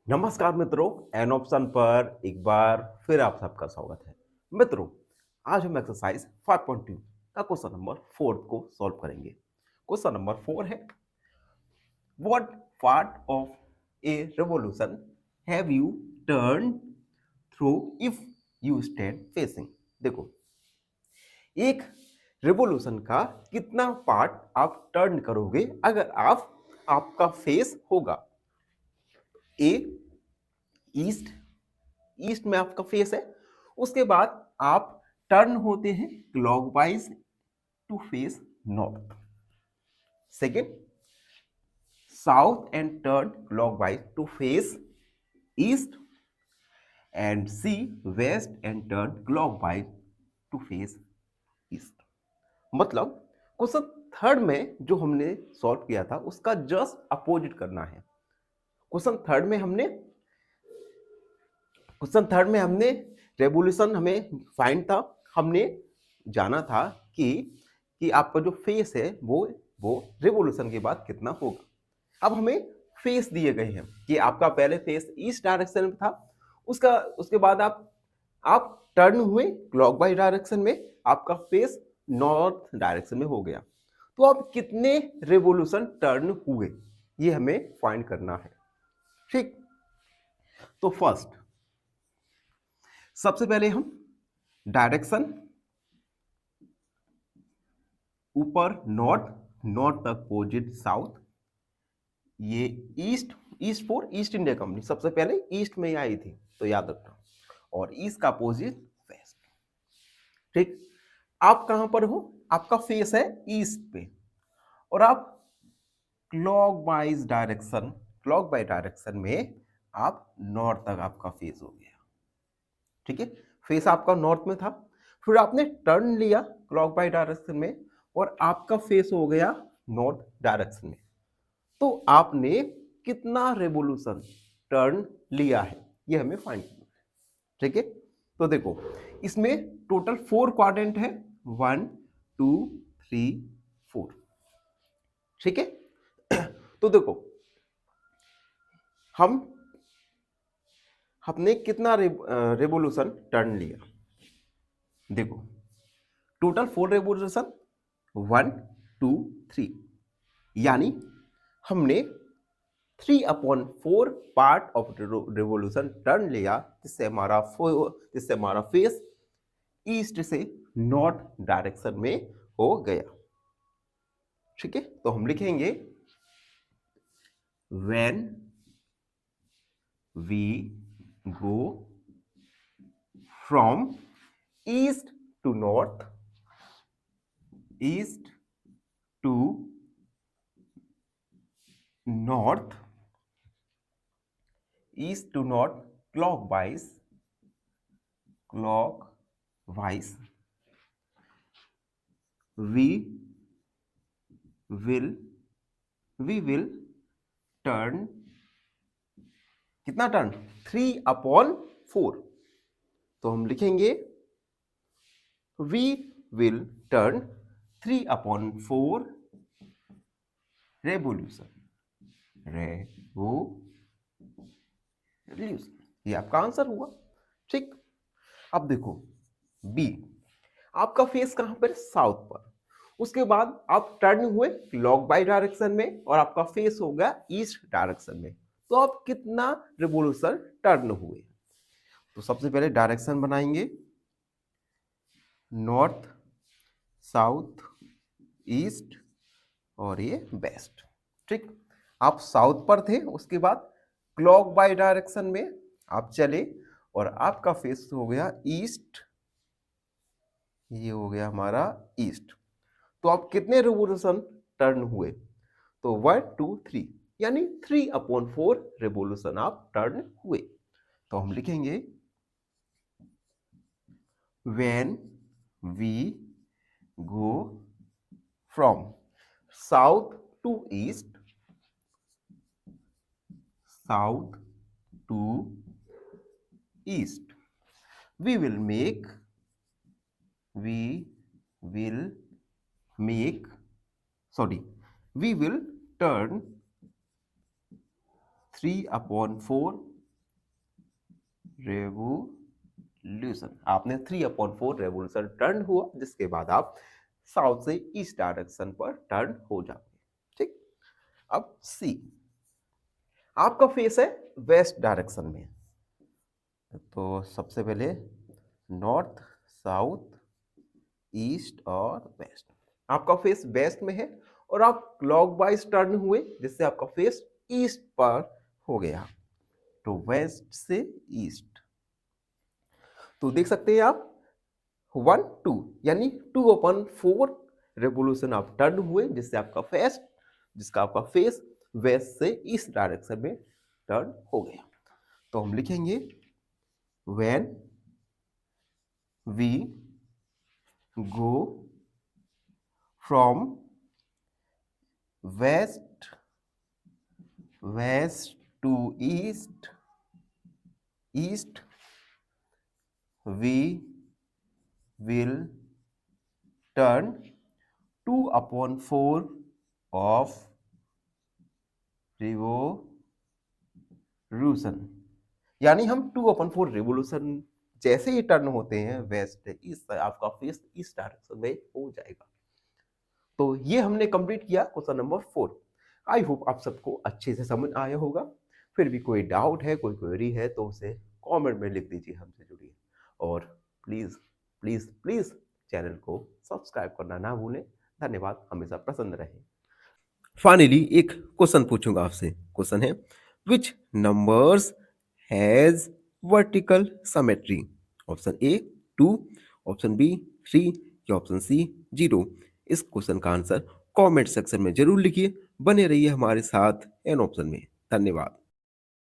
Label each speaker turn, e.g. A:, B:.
A: नमस्कार मित्रों, an option पर एक बार फिर आप सबका स्वागत है। मित्रों, आज हम एक्सरसाइज 5.2 का क्वेश्चन नंबर 4 को सॉल्व करेंगे। क्वेश्चन नंबर 4 है, what part of A revolution have U turn through if you stand facing. देखो, एक रिवॉल्यूशन का कितना पार्ट आप टर्न करोगे अगर आपका फेस होगा ए ईस्ट, ईस्ट में आपका फेस है। उसके बाद आप टर्न होते हैं clockwise to face north. Second, south and turn clockwise to face east. And C, west and turn clockwise to face east. मतलब क्वेश्चन थर्ड में जो हमने सॉल्व किया था उसका जस्ट अपोजिट करना है। क्वेश्चन थर्ड में हमने रेवोल्यूशन हमें फाइंड था। हमने जाना था कि आपका जो फेस है वो रेवोल्यूशन के बाद कितना होगा। अब हमें फेस दिए गए हैं कि आपका पहले फेस ईस्ट डायरेक्शन में था, उसके बाद आप टर्न हुए क्लॉकवाइज डायरेक्शन में, आपका फेस नॉर्थ डायरेक्शन में हो गया। तो अब कितने रेवोल्यूशन टर्न हुए ये हमें फाइंड करना है। ठीक, तो फर्स्ट सबसे पहले हम डायरेक्शन ऊपर नॉर्थ, नॉर्थ तक अपोजिट साउथ, ये east, east for east India company सबसे पहले ईस्ट में ही आई थी तो याद रखना, और ईस्ट का अपोजिट वेस्ट। ठीक, आप कहां पर हो, आपका फेस है ईस्ट पे और आप क्लॉकवाइज डायरेक्शन में आप नॉर्थ तक आपका फेस हो गया। ठीक है, फेस आपका नॉर्थ में था, फिर आपने टर्न लिया क्लॉकवाइज डायरेक्शन में और आपका फेस हो गया नॉर्थ डायरेक्शन में। तो आपने कितना रेवोल्यूशन टर्न लिया है ये हमें फाइंड करना है। ठीक है, तो देखो इसमें टोटल 4 क्वाड्रेंट है, 1 2 3 4। ठीक है, तो देखो हमने कितना रेवोल्यूशन टर्न लिया। देखो टोटल 4 रेवोल्यूशन, 1 2 3, यानी हमने 3/4 पार्ट ऑफ रेवोल्यूशन टर्न लिया, जिससे हमारा फेस ईस्ट से नॉर्थ डायरेक्शन में हो गया। ठीक है, तो हम लिखेंगे when we go from east to north, east to north, east to north clockwise, clockwise, we will turn, कितना टर्न, 3/4। तो हम लिखेंगे we will turn 3/4 रेवोल्यूशन, ये आपका आंसर हुआ। ठीक, अब देखो बी, आपका फेस कहां पर, साउथ पर। उसके बाद आप टर्न हुए क्लॉकवाइज डायरेक्शन में और आपका फेस हो गया ईस्ट डायरेक्शन में। तो आप कितना रिवॉल्यूशन टर्न हुए। तो सबसे पहले डायरेक्शन बनाएंगे, नॉर्थ, साउथ, ईस्ट और ये वेस्ट। ठीक, आप साउथ पर थे, उसके बाद क्लॉकवाइज डायरेक्शन में आप चले और आपका फेस हो गया ईस्ट, ये हो गया हमारा ईस्ट। तो आप कितने रिवॉल्यूशन टर्न हुए, तो 1 2 3, यानी 3/4 रिवॉल्यूशन आप टर्न हुए। तो हम लिखेंगे when we go from south to east, south to east, we will make we will make sorry we will turn 3/4 revolution, आपने 3/4 रेवोल्यूशन टर्न हुआ, जिसके बाद आप साउथ से ईस्ट डायरेक्शन पर टर्न हो जाओगे। ठीक। अब सी, आपका फेस है वेस्ट डायरेक्शन में, तो सबसे पहले नॉर्थ, साउथ, ईस्ट और वेस्ट। आपका फेस वेस्ट में है और आप क्लॉकवाइज टर्न हुए, जिससे आपका फेस ईस्ट पर हो गया, तो वेस्ट से ईस्ट। तो देख सकते हैं आप 1-2 यानी 2/4 रेवोल्यूशन आप टर्न हुए, जिसका आपका फेस वेस्ट से ईस्ट डायरेक्शन में टर्न हो गया। तो हम लिखेंगे when we go from west to east, we will turn 2/4 of revolution, यानी हम 2/4 रेवोल्यूशन जैसे ही टर्न होते हैं वेस्ट ईस्ट, आपका फेस इस डायरेक्शन में हो जाएगा। तो ये हमने कंप्लीट किया क्वेश्चन नंबर 4। आई होप आप सबको अच्छे से समझ आया होगा। फिर भी कोई डाउट है, कोई क्वेरी है, तो उसे कमेंट में लिख दीजिए, हमसे जुड़िए। और प्लीज़ प्लीज़ प्लीज़ चैनल को सब्सक्राइब करना ना भूलें। धन्यवाद, हमेशा प्रसन्न रहें। फाइनली एक क्वेश्चन पूछूंगा आपसे। क्वेश्चन है, which numbers has vertical symmetry? Option A 2, option B 3 या ऑप्शन सी 0। इस क्वेश्चन का आंसर कमेंट सेक्शन में जरूर लिखिए। बने रहिए हमारे साथ एन ऑप्शन में। धन्यवाद।